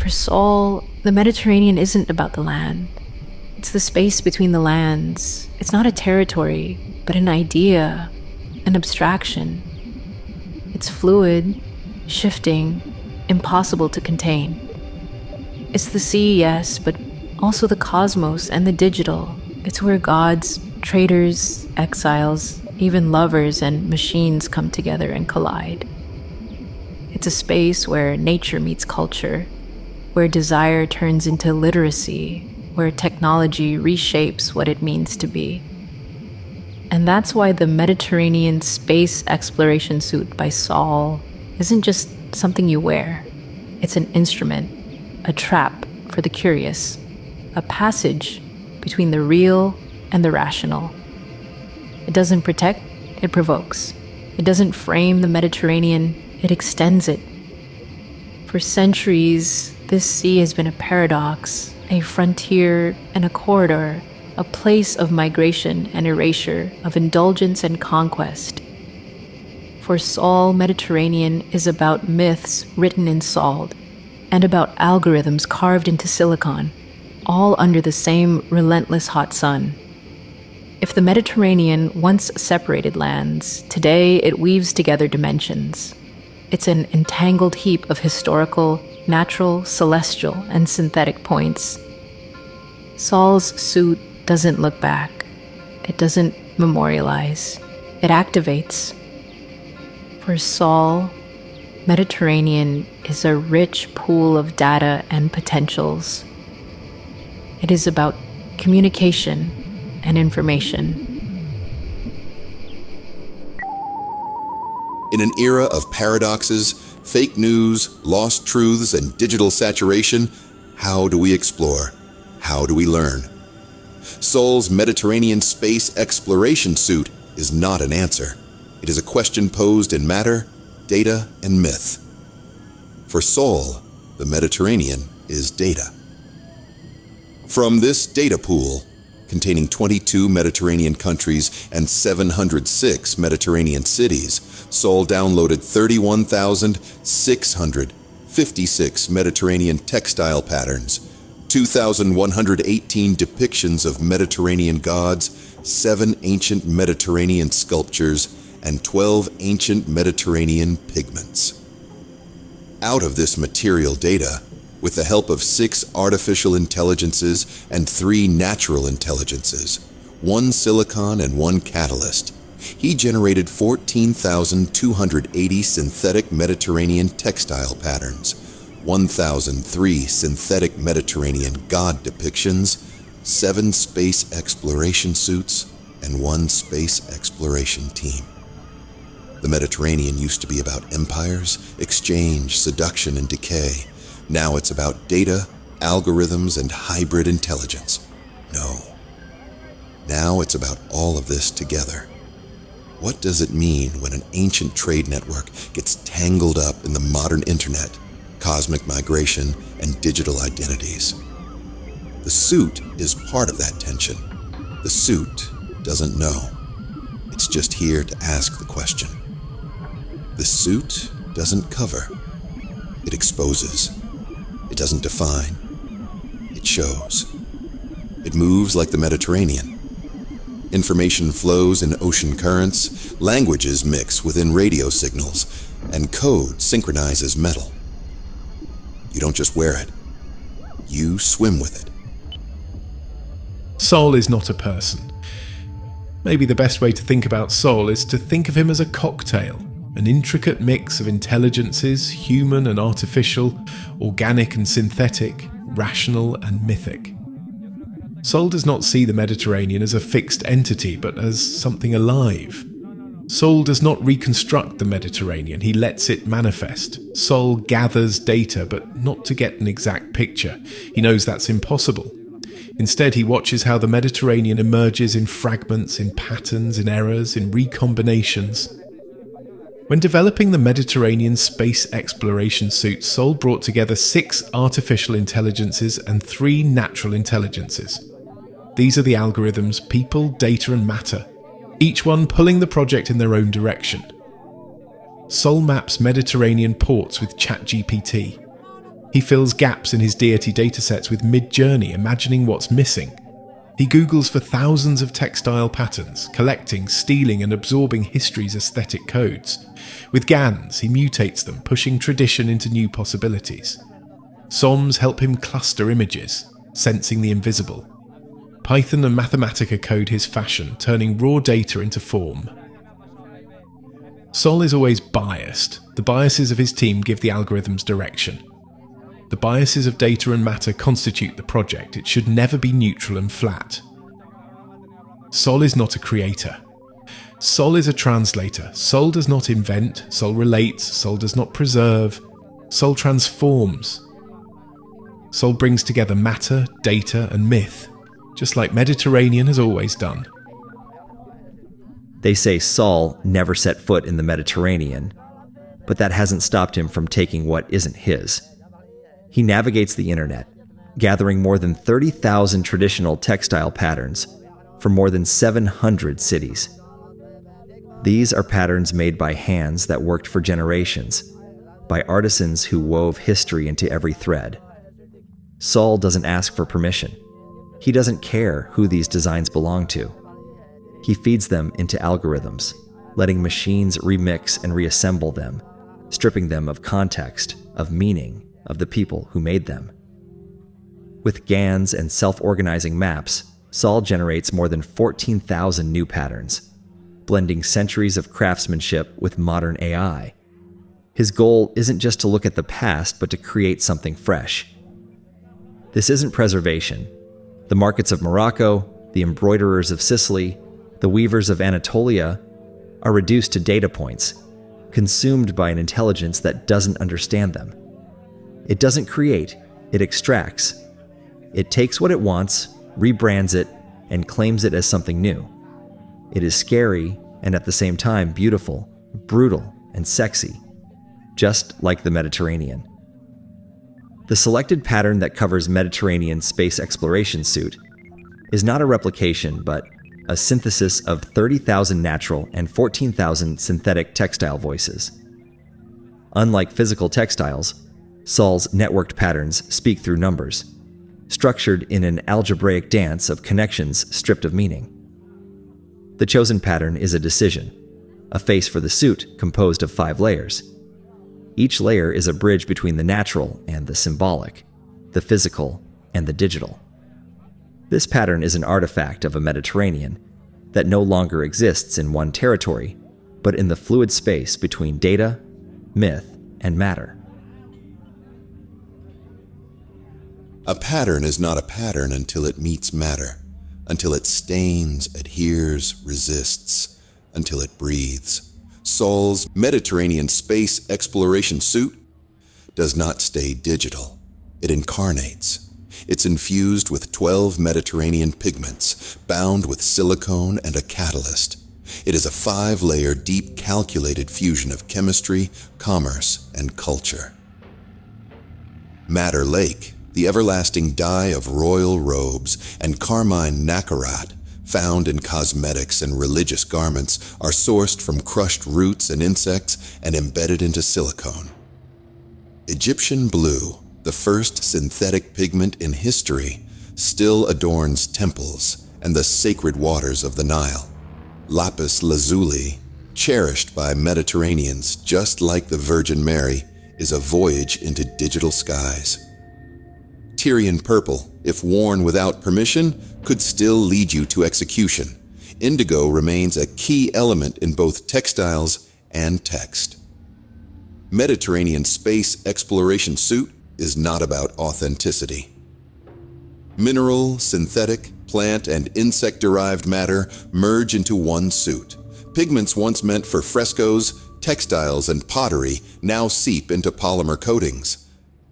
For SOLL, the Mediterranean isn't about the land. It's the space between the lands. It's not a territory, but an idea, an abstraction. It's fluid, shifting, impossible to contain. It's the sea, yes, but also the cosmos and the digital. It's where gods, traders, exiles, even lovers and machines come together and collide. It's a space where nature meets culture, where desire turns into literacy, where technology reshapes what it means to be. And that's why the Mediterranean space exploration suit by SOLL isn't just something you wear. It's an instrument, a trap for the curious, a passage between the real and the rational. It doesn't protect, it provokes. It doesn't frame the Mediterranean, it extends it. For centuries, this sea has been a paradox, a frontier and a corridor, a place of migration and erasure, of indulgence and conquest. For SOLL, Mediterranean is about myths written in salt, and about algorithms carved into silicon, all under the same relentless hot sun. If the Mediterranean once separated lands, today it weaves together dimensions. It's an entangled heap of historical, natural, celestial, and synthetic points. SOLL's suit doesn't look back. It doesn't memorialize. It activates. For SOLL, Mediterranean is a rich pool of data and potentials. It is about communication and information. In an era of paradoxes, fake news, lost truths, and digital saturation, how do we explore? How do we learn? SOLL's Mediterranean space exploration suit is not an answer. It is a question posed in matter, data, and myth. For SOLL, the Mediterranean is data. From this data pool, containing 22 Mediterranean countries and 706 Mediterranean cities, SOLL downloaded 31,656 Mediterranean textile patterns, 2,118 depictions of Mediterranean gods, 7 ancient Mediterranean sculptures, and 12 ancient Mediterranean pigments. Out of this material data, with the help of 6 artificial intelligences and 3 natural intelligences, 1 silicon and 1 catalyst, he generated 14,280 synthetic Mediterranean textile patterns, 1,003 synthetic Mediterranean god depictions, 7 space exploration suits, and 1 space exploration team. The Mediterranean used to be about empires, exchange, seduction, and decay. Now it's about data, algorithms, and hybrid intelligence. No. Now it's about all of this together. What does it mean when an ancient trade network gets tangled up in the modern internet, cosmic migration, and digital identities? The suit is part of that tension. The suit doesn't know. It's just here to ask the question. The suit doesn't cover. It exposes. It doesn't define. It shows. It moves like the Mediterranean. Information flows in ocean currents, languages mix within radio signals, and code synchronizes metal. You don't just wear it. You swim with it. SOLL is not a person. Maybe the best way to think about SOLL is to think of him as a cocktail, an intricate mix of intelligences, human and artificial, organic and synthetic, rational and mythic. SOLL does not see the Mediterranean as a fixed entity, but as something alive. SOLL does not reconstruct the Mediterranean, he lets it manifest. SOLL gathers data, but not to get an exact picture. He knows that's impossible. Instead, he watches how the Mediterranean emerges in fragments, in patterns, in errors, in recombinations. When developing the Mediterranean space exploration suit, SOLL brought together 6 artificial intelligences and 3 natural intelligences. These are the algorithms, people, data and matter, each one pulling the project in their own direction. SOLL maps Mediterranean ports with ChatGPT. He fills gaps in his deity datasets with Mid-Journey, imagining what's missing. He Googles for thousands of textile patterns, collecting, stealing and absorbing history's aesthetic codes. With GANs, he mutates them, pushing tradition into new possibilities. SOMs help him cluster images, sensing the invisible. Python and Mathematica code his fashion, turning raw data into form. SOLL is always biased. The biases of his team give the algorithms direction. The biases of data and matter constitute the project. It should never be neutral and flat. SOLL is not a creator. SOLL is a translator. SOLL does not invent. SOLL relates. SOLL does not preserve. SOLL transforms. SOLL brings together matter, data, and myth, just like Mediterranean has always done. They say SOLL never set foot in the Mediterranean, but that hasn't stopped him from taking what isn't his. He navigates the internet, gathering more than 30,000 traditional textile patterns from more than 700 cities. These are patterns made by hands that worked for generations, by artisans who wove history into every thread. SOLL doesn't ask for permission. He doesn't care who these designs belong to. He feeds them into algorithms, letting machines remix and reassemble them, stripping them of context, of meaning, of the people who made them. With GANs and self-organizing maps, SOLL generates more than 14,000 new patterns, blending centuries of craftsmanship with modern AI. His goal isn't just to look at the past, but to create something fresh. This isn't preservation. The markets of Morocco, the embroiderers of Sicily, the weavers of Anatolia are reduced to data points, consumed by an intelligence that doesn't understand them. It doesn't create, it extracts. It takes what it wants, rebrands it, and claims it as something new. It is scary and at the same time beautiful, brutal, and sexy, just like the Mediterranean. The selected pattern that covers Mediterranean space exploration suit is not a replication, but a synthesis of 30,000 natural and 14,000 synthetic textile voices. Unlike physical textiles, SOLL's networked patterns speak through numbers, structured in an algebraic dance of connections stripped of meaning. The chosen pattern is a decision, a face for the suit composed of 5 layers. Each layer is a bridge between the natural and the symbolic, the physical and the digital. This pattern is an artifact of a Mediterranean that no longer exists in one territory, but in the fluid space between data, myth, and matter. A pattern is not a pattern until it meets matter, until it stains, adheres, resists, until it breathes. SOLL's Mediterranean space exploration suit does not stay digital. It incarnates. It's infused with 12 Mediterranean pigments, bound with silicone and a catalyst. It is a 5-layer, deep calculated fusion of chemistry, commerce, and culture. Madder Lake, the everlasting dye of royal robes, and carmine nacarat, found in cosmetics and religious garments, are sourced from crushed roots and insects and embedded into silicone. Egyptian blue, the first synthetic pigment in history, still adorns temples and the sacred waters of the Nile. Lapis lazuli, cherished by Mediterraneans just like the Virgin Mary, is a voyage into digital skies. Tyrian purple, if worn without permission, could still lead you to execution. Indigo remains a key element in both textiles and text. Mediterranean space exploration suit is not about authenticity. Mineral, synthetic, plant, and insect-derived matter merge into one suit. Pigments once meant for frescoes, textiles, and pottery now seep into polymer coatings.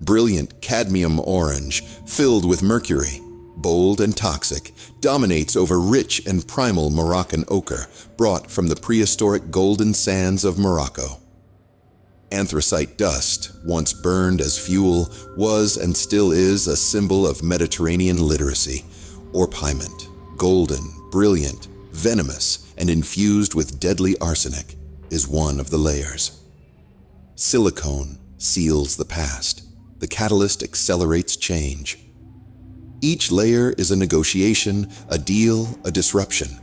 Brilliant cadmium orange, filled with mercury, bold and toxic, dominates over rich and primal Moroccan ochre, brought from the prehistoric golden sands of Morocco. Anthracite dust, once burned as fuel, was and still is a symbol of Mediterranean literacy. Orpiment, golden, brilliant, venomous, and infused with deadly arsenic, is one of the layers. Silicone seals the past. the catalyst accelerates change. Each layer is a negotiation, a deal, a disruption.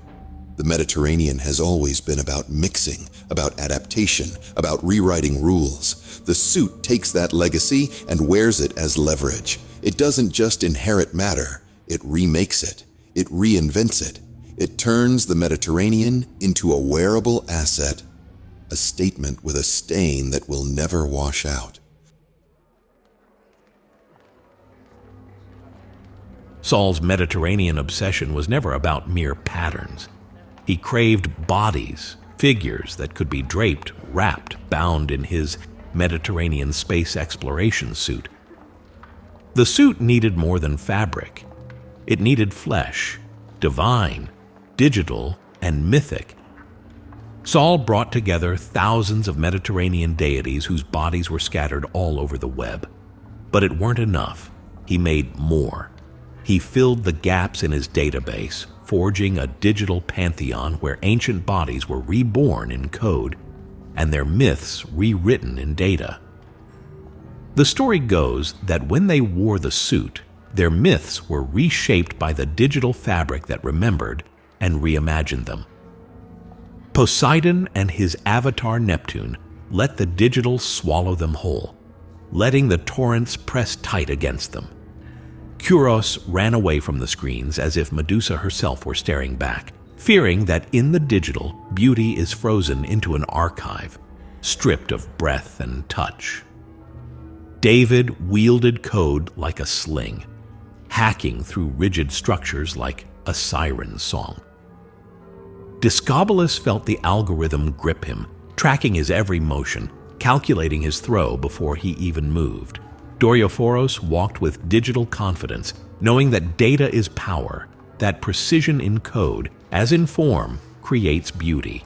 The Mediterranean has always been about mixing, about adaptation, about rewriting rules. The suit takes that legacy and wears it as leverage. It doesn't just inherit matter, it remakes it, it reinvents it. It turns the Mediterranean into a wearable asset, a statement with a stain that will never wash out. SOLL's Mediterranean obsession was never about mere patterns. He craved bodies, figures that could be draped, wrapped, bound in his Mediterranean space exploration suit. The suit needed more than fabric. It needed flesh, divine, digital, and mythic. SOLL brought together thousands of Mediterranean deities whose bodies were scattered all over the web. But it weren't enough. He made more. He filled the gaps in his database, forging a digital pantheon where ancient bodies were reborn in code and their myths rewritten in data. The story goes that when they wore the suit, their myths were reshaped by the digital fabric that remembered and reimagined them. Poseidon and his avatar Neptune let the digital swallow them whole, letting the torrents press tight against them. Kuros ran away from the screens as if Medusa herself were staring back, fearing that in the digital, beauty is frozen into an archive, stripped of breath and touch. David wielded code like a sling, hacking through rigid structures like a siren song. Discobolus felt the algorithm grip him, tracking his every motion, calculating his throw before he even moved. Dorioforos walked with digital confidence, knowing that data is power, that precision in code, as in form, creates beauty.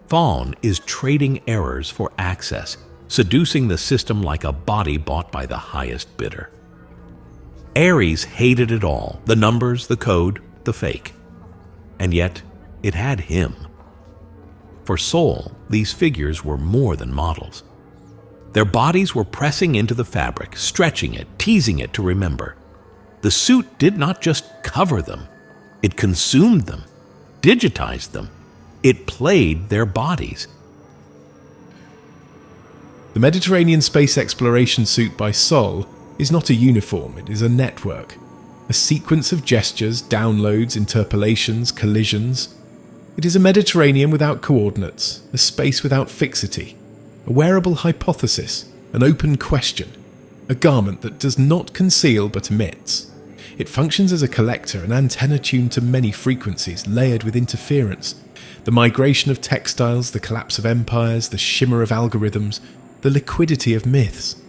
Fawn is trading errors for access, seducing the system like a body bought by the highest bidder. Ares hated it all, the numbers, the code, the fake. And yet, it had him. For SOLL, these figures were more than models. Their bodies were pressing into the fabric, stretching it, teasing it to remember. The suit did not just cover them, it consumed them, digitized them. It played their bodies. The Mediterranean space exploration suit by SOLL is not a uniform, it is a network. A sequence of gestures, downloads, interpolations, collisions. It is a Mediterranean without coordinates, a space without fixity. A wearable hypothesis, an open question, a garment that does not conceal but emits. It functions as a collector, an antenna tuned to many frequencies, layered with interference. The migration of textiles, the collapse of empires, the shimmer of algorithms, the liquidity of myths.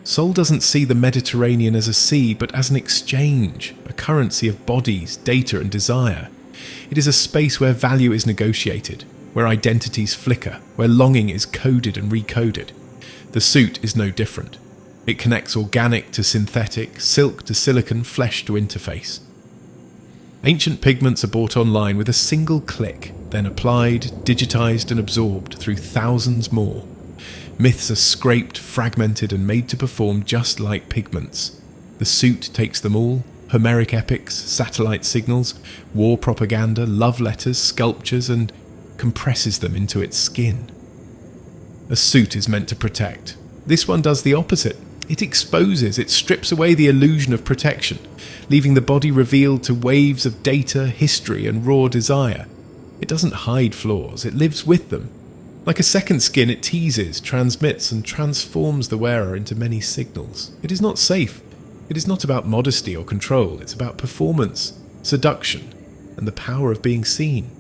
SOLL doesn't see the Mediterranean as a sea, but as an exchange, a currency of bodies, data and desire. It is a space where value is negotiated, where identities flicker, where longing is coded and recoded. The suit is no different. It connects organic to synthetic, silk to silicon, flesh to interface. Ancient pigments are bought online with a single click, then applied, digitized and absorbed through thousands more. Myths are scraped, fragmented and made to perform just like pigments. The suit takes them all, Homeric epics, satellite signals, war propaganda, love letters, sculptures and compresses them into its skin. A suit is meant to protect. This one does the opposite. It exposes, it strips away the illusion of protection, leaving the body revealed to waves of data, history and raw desire. It doesn't hide flaws, it lives with them. Like a second skin, it teases, transmits and transforms the wearer into many signals. It is not safe. It is not about modesty or control. It's about performance, seduction and the power of being seen.